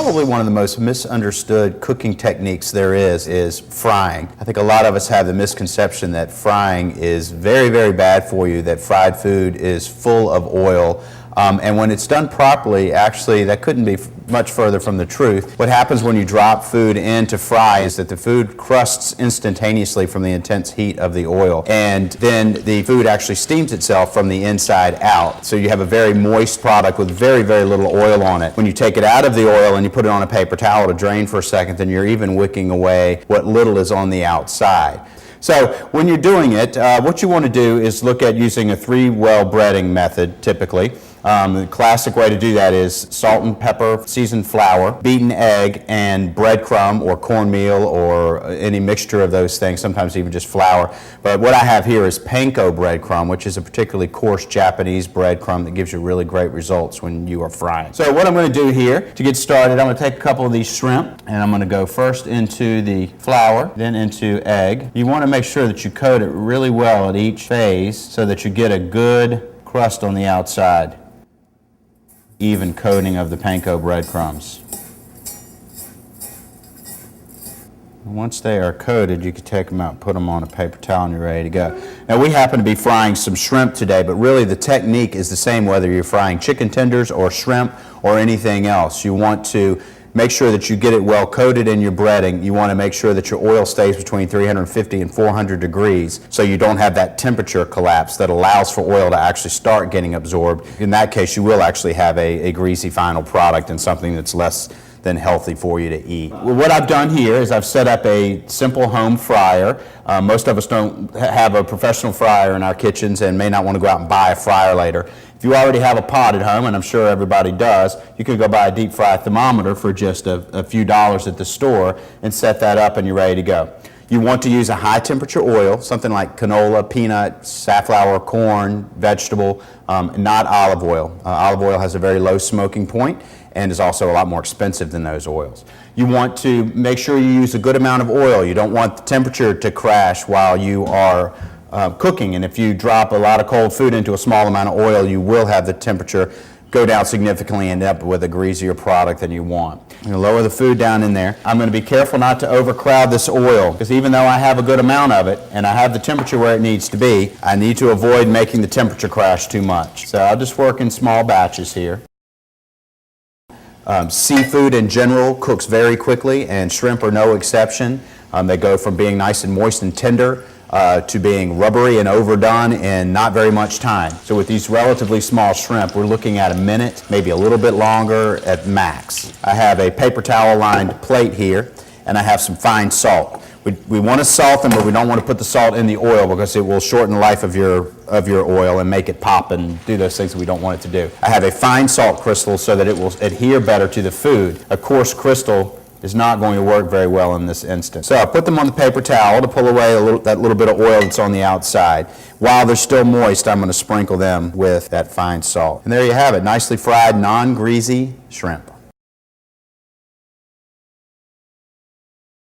Probably one of the most misunderstood cooking techniques there is frying. I think a lot of us have the misconception that frying is very, very bad for you, that fried food is full of oil. And when it's done properly, actually, that couldn't be much further from the truth. What happens when you drop food in to fry is that the food crusts instantaneously from the intense heat of the oil. And then the food actually steams itself from the inside out. So you have a very moist product with very, very little oil on it. When you take it out of the oil and you put it on a paper towel to drain for a second, then you're even wicking away what little is on the outside. So when you're doing it, what you want to do is look at using a 3-well breading method, typically. The classic way to do that is salt and pepper, seasoned flour, beaten egg, and breadcrumb or cornmeal or any mixture of those things, sometimes even just flour. But what I have here is panko breadcrumb, which is a particularly coarse Japanese breadcrumb that gives you really great results when you are frying. So what I'm going to do here to get started, I'm going to take a couple of these shrimp and I'm going to go first into the flour, then into egg. You want to make sure that you coat it really well at each phase so that you get a good crust on the outside. Even coating of the panko breadcrumbs. Once they are coated, you can take them out and put them on a paper towel and you're ready to go. Now we happen to be frying some shrimp today, but really the technique is the same whether you're frying chicken tenders or shrimp or anything else. You want to make sure that you get it well coated in your breading. You want to make sure that your oil stays between 350 and 400 degrees so you don't have that temperature collapse that allows for oil to actually start getting absorbed. In that case, you will actually have a greasy final product and something that's less than healthy for you to eat. Well, what I've done here is I've set up a simple home fryer. Most of us don't have a professional fryer in our kitchens and may not want to go out and buy a fryer later. If you already have a pot at home, and I'm sure everybody does, you can go buy a deep fry thermometer for just a few dollars at the store and set that up and you're ready to go. You want to use a high temperature oil, something like canola, peanut, safflower, corn, vegetable, not olive oil. Olive oil has a very low smoking point and is also a lot more expensive than those oils. You want to make sure you use a good amount of oil. You don't want the temperature to crash while you are cooking, and if you drop a lot of cold food into a small amount of oil, you will have the temperature go down significantly and end up with a greasier product than you want. I'm going to lower the food down in there. I'm going to be careful not to overcrowd this oil because even though I have a good amount of it and I have the temperature where it needs to be, I need to avoid making the temperature crash too much. So I'll just work in small batches here. Seafood in general cooks very quickly and shrimp are no exception. They go from being nice and moist and tender to being rubbery and overdone in not very much time. So with these relatively small shrimp, we're looking at a minute, maybe a little bit longer at max. I have a paper towel lined plate here and I have some fine salt. We want to salt them, but we don't want to put the salt in the oil because it will shorten the life of your oil and make it pop and do those things that we don't want it to do. I have a fine salt crystal so that it will adhere better to the food. A coarse crystal is not going to work very well in this instance. So I put them on the paper towel to pull away that little bit of oil that's on the outside. While they're still moist, I'm going to sprinkle them with that fine salt. And there you have it, nicely fried, non-greasy shrimp.